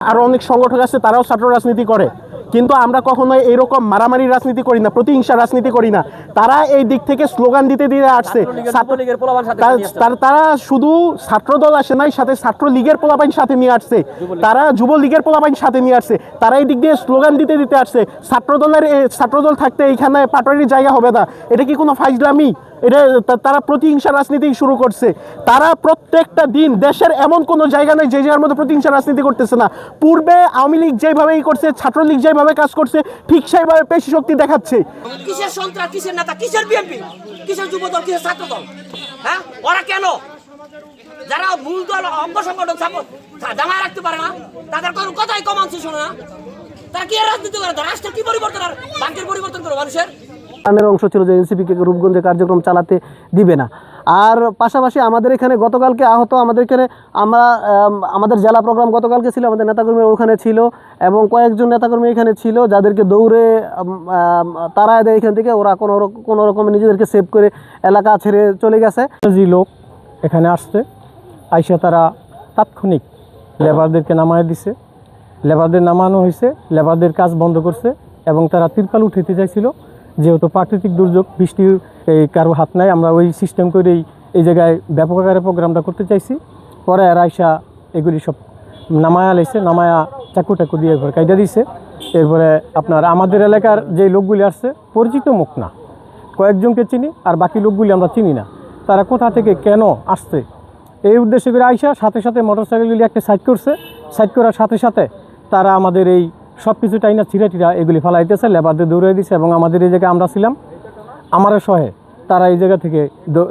আরও অনেক সংগঠক আছে, তারাও ছাত্র রাজনীতি করে, কিন্তু আমরা কখনোই এইরকম মারামারি রাজনীতি করি না, প্রতিহিংসা রাজনীতি করি না। তারা এই দিক থেকে স্লোগান দিতে দিয়ে আসছে। তারা শুধু ছাত্রদল আসে নাই, সাথে ছাত্রলীগের পোলাপাইন সাথে নিয়ে আসছে, তারা যুবলীগের পোলাপাইন সাথে নিয়ে আসছে। তারা এই দিক দিয়ে স্লোগান দিতে দিতে আসছে। ছাত্রদল থাকতে এইখানে পাটোয়ারির জায়গা হবে না, এটা কি কোনো ফাইজলামি? এটা তারা প্রতিহিংসা রাজনীতি শুরু করছে। তারা প্রত্যেকটা দিন দেশের এমন কোনো জায়গা নেই যে জায়গার মধ্যে প্রতিহিংসা রাজনীতি করতেছে না। পূর্বে আওয়ামী লীগ যেভাবেই করছে, ছাত্রলীগ যেভাবে কাজ করছে, ঠিক সেইভাবে পেশি শক্তি দেখাচ্ছে। কিসের সন্ত্রাস, কিসের নেতা, কিসের বিএনপি, কিসের যুবদল, কিসের ছাত্রদল? হ্যাঁ, ওরা কেন যারা মূল দল অঙ্গ সংগঠন জামায় রাখতে পারে না, তাদের কোনো কথাই কম অংশ শোনে না। তারা কি রাজনীতি করে? রাষ্ট্রের কি পরিবর্তন আর বাংকের পরিবর্তন করে মানুষের অংশ ছিল যে এনসিপিকে রূপগঞ্জে কার্যক্রম চালাতে দিবে না। আর পাশাপাশি আমাদের এখানে গতকালকে আহত, আমাদের এখানে আমাদের জেলা প্রোগ্রাম গতকালকে ছিল, আমাদের নেতাকর্মী ওখানে ছিল এবং কয়েকজন নেতাকর্মী এখানে ছিল যাদেরকে দৌড়ে তাড়ায় দেয় এখান থেকে। ওরা কোনো রকমে নিজেদেরকে সেভ করে এলাকা ছেড়ে চলে গেছে। যে লোক এখানে আসছে, আইসা তারা তাৎক্ষণিক লেবারদেরকে নামায় দিছে, লেবারদের নামানো হয়েছে, লেবারদের কাজ বন্ধ করছে এবং তারা তিরপাল উঠাইতে চাইছিল। যেহেতু প্রাকৃতিক দুর্যোগ, বৃষ্টির এই কারো হাত নাই, আমরা ওই সিস্টেম করেই এই জায়গায় ব্যাপক আকারে প্রোগ্রামটা করতে চাইছি। পরে আর আইসা এগুলি সব নামায়া লাইছে, নামায়া চাকু টাকু দিয়ে এরপর কাইদা দিছে। এরপরে আপনার আমাদের এলাকার যে লোকগুলি আসছে পরিচিত মুখ না, কয়েকজনকে চিনি, আর বাকি লোকগুলি আমরা চিনি না। তারা কোথা থেকে কেন আসছে এই উদ্দেশ্যে করে আইসা সাথে সাথে মোটরসাইকেলগুলি একটা সাইড করছে। সাইড করার সাথে সাথে তারা আমাদের এই সব কিছু টাইনা ছিঁড়া এগুলি ফেলাইতেছে, লেবারদের দৌড়াই দিছে এবং আমাদের এই জায়গায় আমরা ছিলাম, আমার সহে তারা এই জায়গা থেকে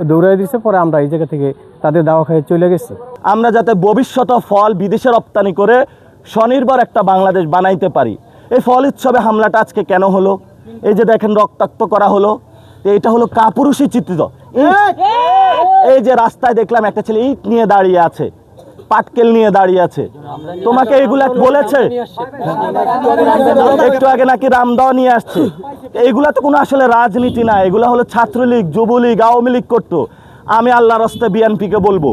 দৌড়াই দিছে। পরে আমরা এই জায়গা থেকে তাদের দাওয়া খেয়ে চলে গেছি। আমরা যাতে ভবিষ্যৎ ফল বিদেশে রপ্তানি করে স্বনির্ভর একটা বাংলাদেশ বানাইতে পারি। এই ফল উৎসবে হামলাটা আজকে কেন হলো? এই যে দেখেন রক্তাক্ত করা হলো, এটা হলো কাপুরুষী চিত্রিত। এই যে রাস্তায় দেখলাম একটা ছেলে ইট নিয়ে দাঁড়িয়ে আছে, পাটকেল নিয়ে দাঁড়িয়ে আছে। তোমাকে এইগুলা বলেছে? একটু আগে নাকি রামদাও নিয়ে আসছে। এইগুলা তো কোনো আসলে রাজনীতি না, এগুলা হলো ছাত্রলীগ, যুবলীগ, আওয়ামী লীগ করতো। আমি আল্লাহর রাস্তে বিএনপিকে বলবো,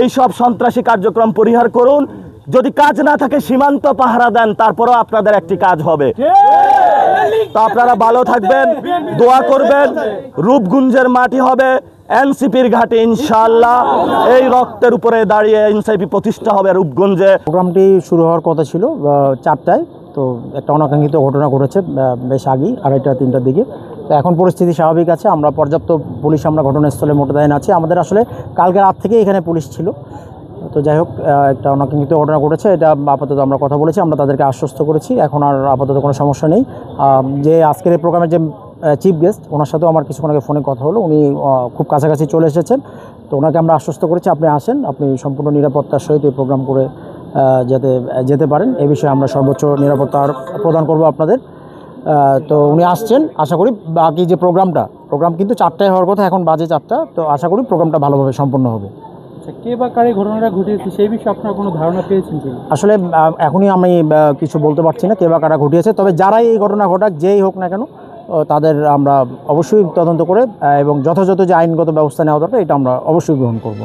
এই সব সন্ত্রাসী কার্যক্রম পরিহার করুন। যদি কাজ না থাকে সীমান্ত পাহারা দেন, তারপরেও আপনাদের একটি কাজ হবে। তো আপনারা ভালো থাকবেন, দোয়া করবেন। রূপগঞ্জের মাটি হবে এনসিপির ঘাটে ইনশাআল্লাহ। এই রক্তের উপরে দাঁড়িয়ে এনসিপি প্রতিষ্ঠা হবে রূপগঞ্জে। প্রোগ্রামটি শুরু হওয়ার কথা ছিল 4টায়, তো একটা অনাকাঙ্ক্ষিত ঘটনা ঘটেছে বেশ আগেই, 2:30-3টার দিকে। তো এখন পরিস্থিতি স্বাভাবিক আছে, আমরা পর্যাপ্ত পুলিশ আমরা ঘটনাস্থলে মোতায়েন আছি। আমাদের আসলে কালকে রাত থেকে এখানে পুলিশ ছিল। তো যাই হোক, একটা অনাকাঙ্ক্ষিত ঘটনা ঘটেছে, এটা আপাতত আমরা কথা বলেছি, আমরা তাদেরকে আশ্বস্ত করেছি, এখন আর আপাতত কোনো সমস্যা নেই। যে আজকের এই প্রোগ্রামের যে চিফ গেস্ট, ওনার সাথেও আমার কিছুক্ষণ আগে ফোনে কথা হলো, উনি খুব কাছাকাছি চলে এসেছেন। তো ওনাকে আমরা আশ্বস্ত করেছি আপনি আসেন, আপনি সম্পূর্ণ নিরাপত্তার সহিত এই প্রোগ্রাম করে যাতে যেতে পারেন, এই বিষয়ে আমরা সর্বোচ্চ নিরাপত্তা প্রদান করব আপনাদের। তো উনি আসছেন, আশা করি বাকি যে প্রোগ্রাম কিন্তু 4টায় হওয়ার কথা, এখন বাজে 4টা। তো আশা করি প্রোগ্রামটা ভালোভাবে সম্পন্ন হবে। কে বা কারে ঘটনাটা ঘটিয়েছে সেই বিষয়ে আপনারা কোনো ধারণা পেয়েছেন কি? আসলে এখনই আমি কিছু বলতে পারছি না কে বা কারা ঘটিয়েছে, তবে যারাই এই ঘটনা ঘটাক, যেই হোক না কেন, তাদের আমরা অবশ্যই তদন্ত করে এবং যথাযথ যে আইনগত ব্যবস্থা নেওয়া দরকার, এটা আমরা অবশ্যই গ্রহণ করব।